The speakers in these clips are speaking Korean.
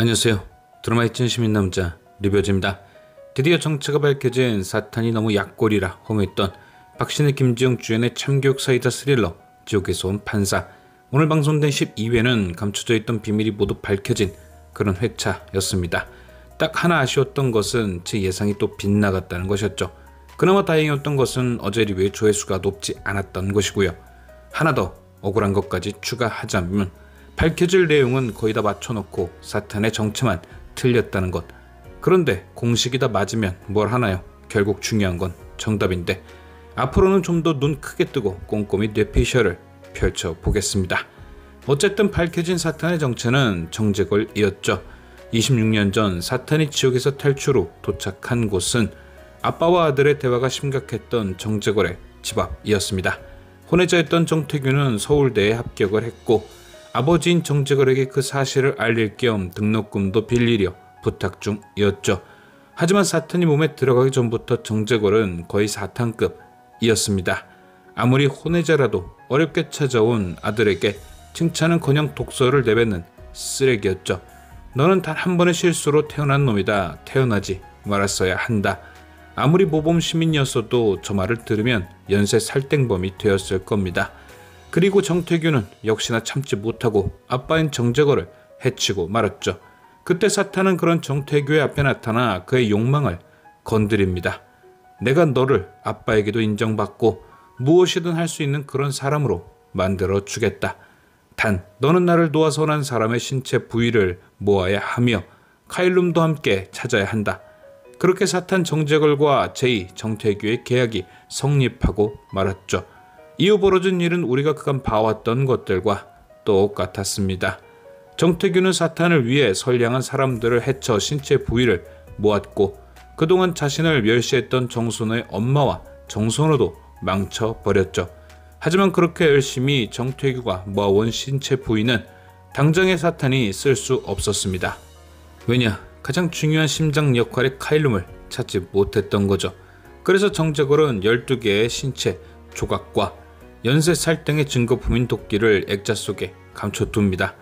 안녕하세요. 드라마의 진심인 남자 리뷰어즈입니다. 드디어 정체가 밝혀진 사탄이 너무 약골이라 호명했던 박신혜 김지영 주연의 참교육 사이다 스릴러 지옥에서 온 판사. 오늘 방송된 12회는 감춰져 있던 비밀이 모두 밝혀진 그런 회차였습니다. 딱 하나 아쉬웠던 것은 제 예상이 또 빗나갔다는 것이었죠. 그나마 다행이었던 것은 어제 리뷰의 조회수가 높지 않았던 것이고요. 하나 더 억울한 것까지 추가하자면 밝혀질 내용은 거의 다 맞춰놓고 사탄의 정체만 틀렸다는 것. 그런데 공식이 다 맞으면 뭘 하나요? 결국 중요한 건 정답인데 앞으로는 좀 더 눈 크게 뜨고 꼼꼼히 뇌피셜을 펼쳐보겠습니다. 어쨌든 밝혀진 사탄의 정체는 정제걸이었죠. 26년 전 사탄이 지옥에서 탈출 후 도착한 곳은 아빠와 아들의 대화가 심각했던 정제걸의 집 앞이었습니다. 혼외자였던 정태규는 서울대에 합격을 했고 아버지인 정제걸에게 그 사실을 알릴 겸 등록금도 빌리려 부탁 중이었죠. 하지만 사탄이 몸에 들어가기 전부터 정제걸은 거의 사탄급이었습니다. 아무리 혼외자라도 어렵게 찾아온 아들에게 칭찬은커녕 독서를 내뱉는 쓰레기였죠. 너는 단 한 번의 실수로 태어난 놈이다. 태어나지 말았어야 한다. 아무리 모범 시민이었어도 저 말을 들으면 연쇄 살땡범이 되었을 겁니다. 그리고 정태규는 역시나 참지 못하고 아빠인 정제걸을 해치고 말았죠. 그때 사탄은 그런 정태규의 앞에 나타나 그의 욕망을 건드립니다. 내가 너를 아빠에게도 인정받고 무엇이든 할 수 있는 그런 사람으로 만들어 주겠다. 단 너는 나를 도와서 난 사람의 신체 부위를 모아야 하며 카일룸도 함께 찾아야 한다. 그렇게 사탄 정제걸과 제2 정태규의 계약이 성립하고 말았죠. 이후 벌어진 일은 우리가 그간 봐왔던 것들과 똑같았습니다. 정태규는 사탄을 위해 선량한 사람들을 해쳐 신체 부위를 모았고 그동안 자신을 멸시했던 정순호의 엄마와 정순호도 망쳐버렸죠. 하지만 그렇게 열심히 정태규가 모아온 신체 부위는 당장의 사탄이 쓸 수 없었습니다. 왜냐? 가장 중요한 심장 역할의 카일룸을 찾지 못했던 거죠. 그래서 정제걸은 12개의 신체 조각과 연쇄 살땡의 증거품인 도끼를 액자 속에 감춰둡니다.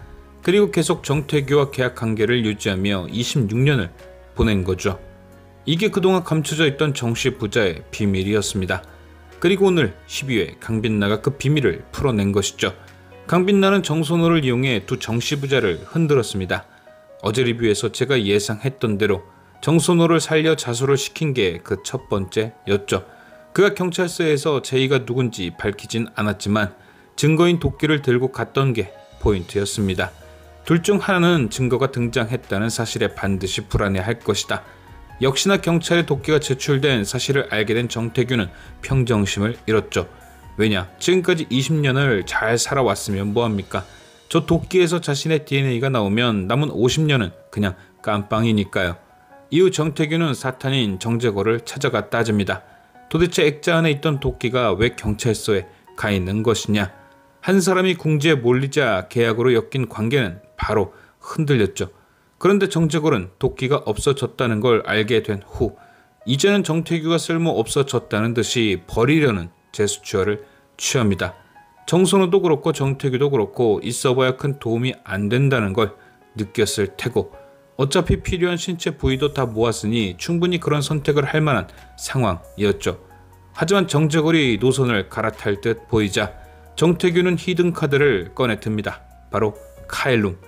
그리고 계속 정태규와 계약 관계를 유지하며 26년을 보낸 거죠. 이게 그동안 감춰져 있던 정씨 부자의 비밀이었습니다. 그리고 오늘 12회 강빛나가 그 비밀을 풀어낸 것이죠. 강빛나는 정선호를 이용해 두 정씨 부자를 흔들었습니다. 어제 리뷰에서 제가 예상했던 대로 정선호를 살려 자수를 시킨 게 그 첫 번째였죠. 그가 경찰서에서 제이가 누군지 밝히진 않았지만 증거인 도끼를 들고 갔던 게 포인트였습니다. 둘 중 하나는 증거가 등장했다는 사실에 반드시 불안해할 것이다. 역시나 경찰에 도끼가 제출된 사실을 알게 된 정태규는 평정심을 잃었죠. 왜냐? 지금까지 20년을 잘 살아왔으면 뭐합니까? 저 도끼에서 자신의 DNA가 나오면 남은 50년은 그냥 깜빵이니까요. 이후 정태규는 사탄인 정제걸을 찾아가 따집니다. 도대체 액자 안에 있던 도끼가 왜 경찰서에 가 있는 것이냐? 한 사람이 궁지에 몰리자 계약으로 엮인 관계는 바로 흔들렸죠. 그런데 정제걸은 도끼가 없어졌다는 걸 알게 된 후 이제는 정태규가 쓸모 없어졌다는 듯이 버리려는 제스처를 취합니다. 정선호도 그렇고 정태규도 그렇고 있어봐야 큰 도움이 안 된다는 걸 느꼈을 테고 어차피 필요한 신체 부위도 다 모았으니 충분히 그런 선택을 할 만한 상황이었죠. 하지만 정제걸이 노선을 갈아탈 듯 보이자 정태규는 히든카드를 꺼내듭니다. 바로 카일룸.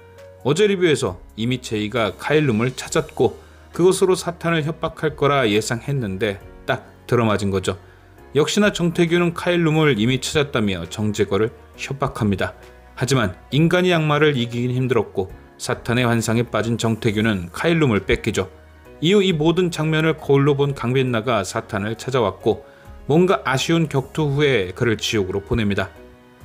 어제 리뷰에서 이미 제이가 카일룸을 찾았고 그것으로 사탄을 협박할 거라 예상했는데 딱 들어맞은 거죠. 역시나 정태규는 카일룸을 이미 찾았다며 정제걸을 협박합니다. 하지만 인간이 악마를 이기긴 힘들었고 사탄의 환상에 빠진 정태규는 카일룸을 뺏기죠. 이후 이 모든 장면을 거울로 본 강빛나가 사탄을 찾아왔고 뭔가 아쉬운 격투 후에 그를 지옥으로 보냅니다.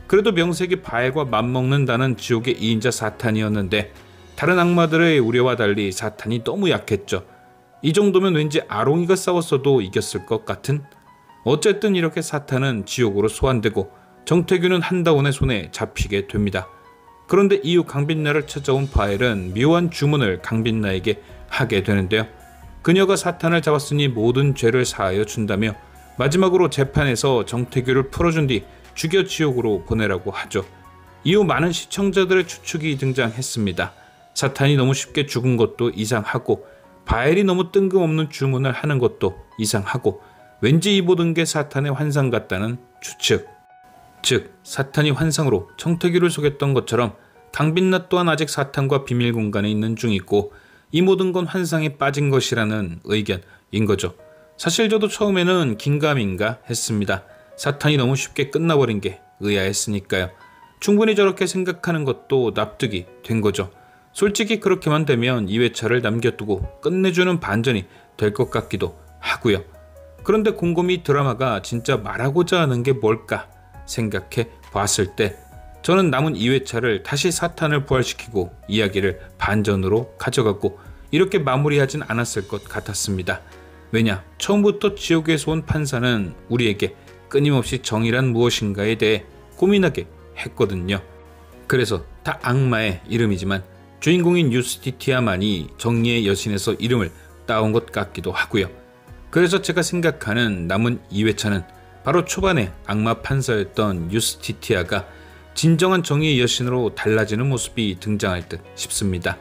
그래도 명색이 바알과 맞먹는다는 지옥의 2인자 사탄이었는데 다른 악마들의 우려와 달리 사탄이 너무 약했죠. 이 정도면 왠지 아롱이가 싸웠어도 이겼을 것 같은? 어쨌든 이렇게 사탄은 지옥으로 소환되고 정태규는 한다원의 손에 잡히게 됩니다. 그런데 이후 강빛나를 찾아온 바엘은 묘한 주문을 강빛나에게 하게 되는데요. 그녀가 사탄을 잡았으니 모든 죄를 사하여 준다며 마지막으로 재판에서 정태규를 풀어준 뒤 죽여 지옥으로 보내라고 하죠. 이후 많은 시청자들의 추측이 등장했습니다. 사탄이 너무 쉽게 죽은 것도 이상하고 바엘이 너무 뜬금없는 주문을 하는 것도 이상하고 왠지 이 모든 게 사탄의 환상 같다는 추측. 즉 사탄이 환상으로 정태규를 속였던 것처럼 강빛나 또한 아직 사탄과 비밀 공간에 있는 중이고 이 모든 건 환상에 빠진 것이라는 의견인 거죠. 사실 저도 처음에는 긴가민가 했습니다. 사탄이 너무 쉽게 끝나버린 게 의아했으니까요. 충분히 저렇게 생각하는 것도 납득이 된 거죠. 솔직히 그렇게만 되면 2회차를 남겨두고 끝내주는 반전이 될 것 같기도 하고요. 그런데 곰곰이 드라마가 진짜 말하고자 하는 게 뭘까 생각해 봤을 때 저는 남은 2회차를 다시 사탄을 부활시키고 이야기를 반전으로 가져가고 이렇게 마무리하진 않았을 것 같았습니다. 왜냐? 처음부터 지옥에서 온 판사는 우리에게 끊임없이 정의란 무엇인가에 대해 고민하게 했거든요. 그래서 다 악마의 이름이지만 주인공인 유스티티아만이 정의의 여신에서 이름을 따온 것 같기도 하고요. 그래서 제가 생각하는 남은 2회차는 바로 초반에 악마 판사였던 유스티티아가 진정한 정의의 여신으로 달라지는 모습이 등장할 듯 싶습니다.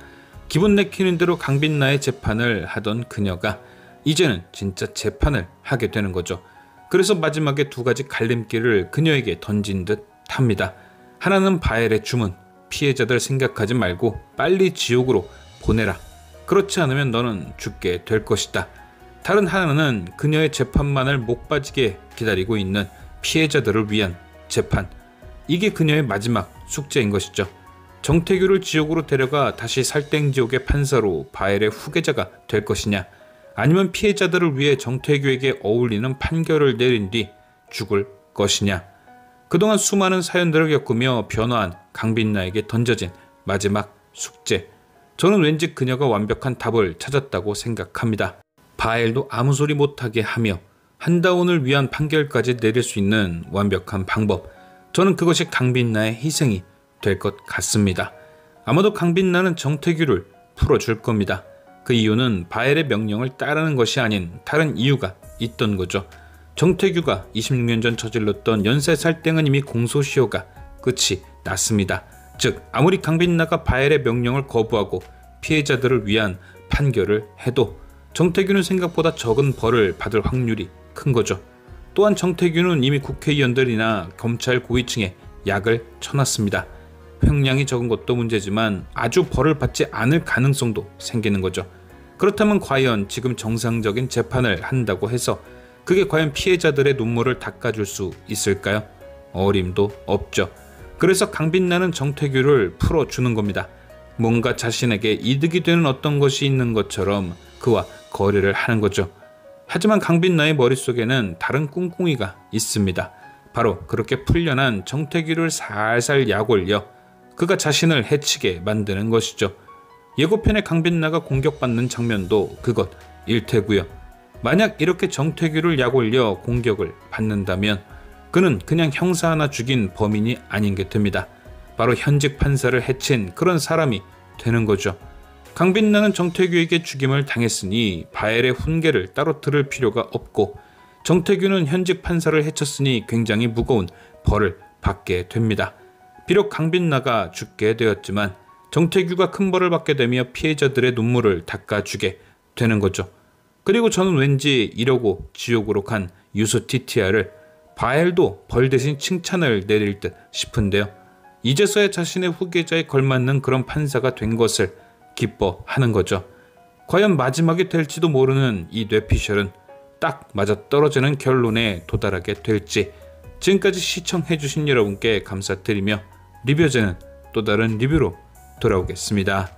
기분 내키는 대로 강빛나의 재판을 하던 그녀가 이제는 진짜 재판을 하게 되는 거죠. 그래서 마지막에 두 가지 갈림길을 그녀에게 던진 듯 합니다. 하나는 바엘의 주문, 피해자들 생각하지 말고 빨리 지옥으로 보내라. 그렇지 않으면 너는 죽게 될 것이다. 다른 하나는 그녀의 재판만을 목 빠지게 기다리고 있는 피해자들을 위한 재판. 이게 그녀의 마지막 숙제인 것이죠. 정태규를 지옥으로 데려가 다시 살땡지옥의 판사로 바엘의 후계자가 될 것이냐, 아니면 피해자들을 위해 정태규에게 어울리는 판결을 내린 뒤 죽을 것이냐. 그동안 수많은 사연들을 겪으며 변화한 강빛나에게 던져진 마지막 숙제. 저는 왠지 그녀가 완벽한 답을 찾았다고 생각합니다. 바엘도 아무 소리 못하게 하며 한다운을 위한 판결까지 내릴 수 있는 완벽한 방법. 저는 그것이 강빛나의 희생이 될 것 같습니다. 아마도 강빛나는 정태규를 풀어줄 겁니다. 그 이유는 바엘의 명령을 따르는 것이 아닌 다른 이유가 있던 거죠. 정태규가 26년 전 저질렀던 연쇄살땡은 이미 공소시효가 끝이 났습니다. 즉 아무리 강빛나가 바엘의 명령을 거부하고 피해자들을 위한 판결을 해도 정태규는 생각보다 적은 벌을 받을 확률이 큰 거죠. 또한 정태규는 이미 국회의원들이나 검찰 고위층에 약을 쳐놨습니다. 횡량이 적은 것도 문제지만 아주 벌을 받지 않을 가능성도 생기는 거죠. 그렇다면 과연 지금 정상적인 재판을 한다고 해서 그게 과연 피해자들의 눈물을 닦아줄 수 있을까요? 어림도 없죠. 그래서 강빛나는 정태규를 풀어주는 겁니다. 뭔가 자신에게 이득이 되는 어떤 것이 있는 것처럼 그와 거래를 하는 거죠. 하지만 강빛나의 머릿속에는 다른 꿍꿍이가 있습니다. 바로 그렇게 풀려난 정태규를 살살 약올려 그가 자신을 해치게 만드는 것이죠. 예고편에 강빛나가 공격받는 장면도 그것일 테고요. 만약 이렇게 정태규를 약올려 공격을 받는다면 그는 그냥 형사 하나 죽인 범인이 아닌 게 됩니다. 바로 현직 판사를 해친 그런 사람이 되는 거죠. 강빛나는 정태규에게 죽임을 당했으니 바엘의 훈계를 따로 들을 필요가 없고 정태규는 현직 판사를 해쳤으니 굉장히 무거운 벌을 받게 됩니다. 비록 강빛나가 죽게 되었지만 정태규가 큰 벌을 받게 되며 피해자들의 눈물을 닦아주게 되는 거죠. 그리고 저는 왠지 이러고 지옥으로 간 유스티티아를 바엘도 벌 대신 칭찬을 내릴 듯 싶은데요. 이제서야 자신의 후계자에 걸맞는 그런 판사가 된 것을 기뻐하는 거죠. 과연 마지막이 될지도 모르는 이 뇌피셜은 딱 맞아떨어지는 결론에 도달하게 될지. 지금까지 시청해주신 여러분께 감사드리며 리뷰제는 또 다른 리뷰로 돌아오겠습니다.